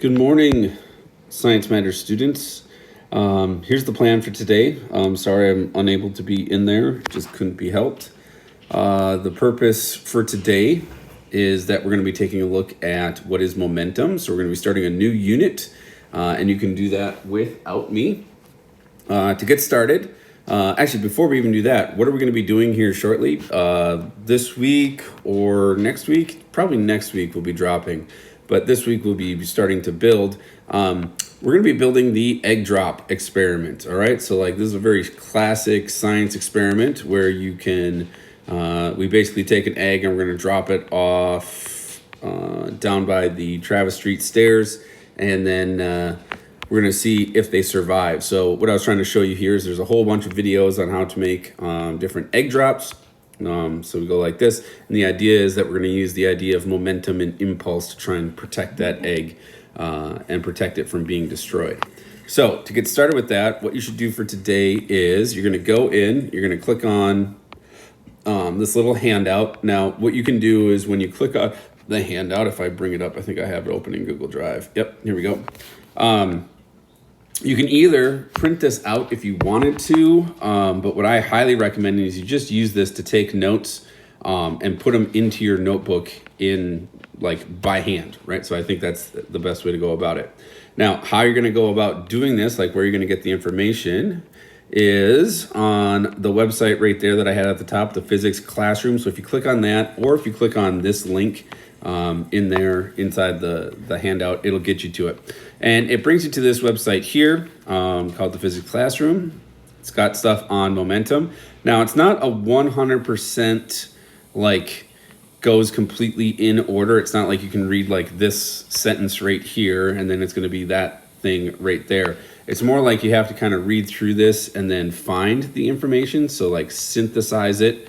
Good morning, Science Matters students. Here's the plan for today. Sorry I'm unable to be in there, just couldn't be helped. The purpose for today is that we're going to be taking a look at what is momentum. So we're going to be starting a new unit, and you can do that without me. To get started, actually, before we even do that, what are we going to be doing here shortly? This week or next week? Probably next week we'll be dropping. But this week we'll be starting to build. We're going to be building the egg drop experiment. All right. So like this is a very classic science experiment where you can, we basically take an egg and we're going to drop it off down by the Travis Street stairs. And then we're going to see if they survive. So what I was trying to show you here is there's a whole bunch of videos on how to make different egg drops. So we go like this, and the idea is that we're going to use the idea of momentum and impulse to try and protect that egg and protect it from being destroyed. So to get started with that, what you should do for today is you're going to go in, you're going to click on this little handout. Now, what you can do is when you click on the handout, if I bring it up, I think I have it open in Google Drive. Yep, here we go. You can either print this out if you wanted to, but what I highly recommend is you just use this to take notes and put them into your notebook in like by hand, right? So I think that's the best way to go about it. Now, how you're going to go about doing this, like where you're going to get the information is on the website right there that I had at the top, the physics classroom. So if you click on that, or if you click on this link in there inside the handout, it'll get you to it. And it brings you to this website here called the Physics Classroom. It's got stuff on momentum. Now, it's not a 100% like goes completely in order. It's not like you can read like this sentence right here and then it's going to be that thing right there. It's more like you have to kind of read through this and then find the information. So like synthesize it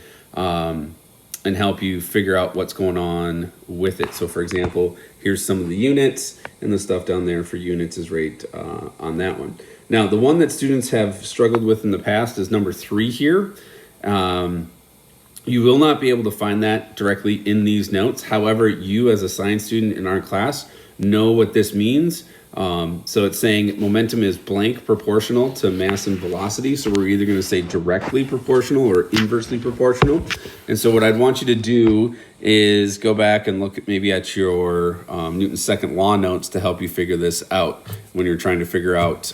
and help you figure out what's going on with it. So for example, here's some of the units, and the stuff down there for units is right on that one. Now, the one that students have struggled with in the past is number 3 here. You will not be able to find that directly in these notes. However, you as a science student in our class know what this means. So it's saying momentum is blank proportional to mass and velocity. So we're either going to say directly proportional or inversely proportional. And so what I'd want you to do is go back and look at maybe at your Newton's second law notes to help you figure this out when you're trying to figure out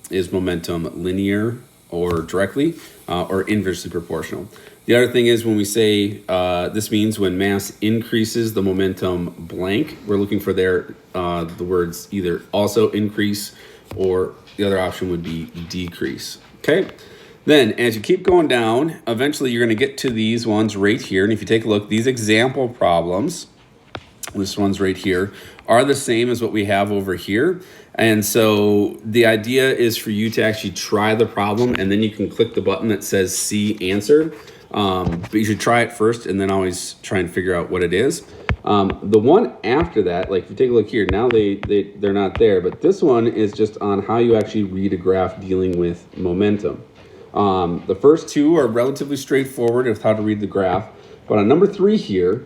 is momentum linear or directly or inversely proportional. The other thing is when we say this means when mass increases the momentum blank, we're looking for there the words either also increase or the other option would be decrease. Okay. Then as you keep going down, eventually you're going to get to these ones right here. And if you take a look, these example problems, this one's right here, are the same as what we have over here. And so the idea is for you to actually try the problem and then you can click the button that says see answer. But you should try it first and then always try and figure out what it is. The one after that, like if you take a look here, now they're not there, but this one is just on how you actually read a graph dealing with momentum. The first two are relatively straightforward with how to read the graph, but on number 3 here,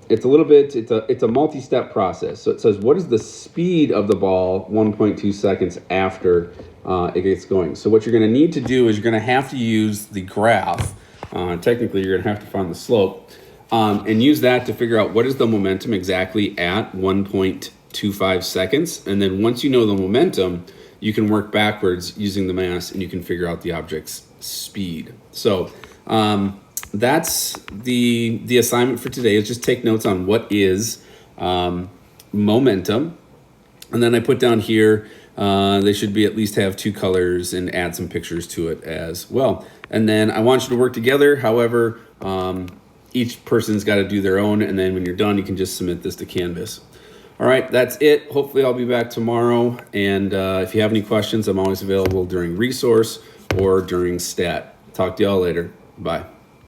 it's a little bit, it's a multi-step process. So it says, what is the speed of the ball 1.2 seconds after it gets going? So what you're going to need to do is you're going to have to use the graph. Technically, you're going to have to find the slope and use that to figure out what is the momentum exactly at 1.25 seconds. And then once you know the momentum, you can work backwards using the mass and you can figure out the object's speed. So that's the assignment for today, is just take notes on what is momentum. And then I put down here, they should be at least have 2 colors and add some pictures to it as well. And then I want you to work together. However, each person's got to do their own. And then when you're done, you can just submit this to Canvas. All right, that's it. Hopefully I'll be back tomorrow. And if you have any questions, I'm always available during resource or during stat. Talk to y'all later. Bye.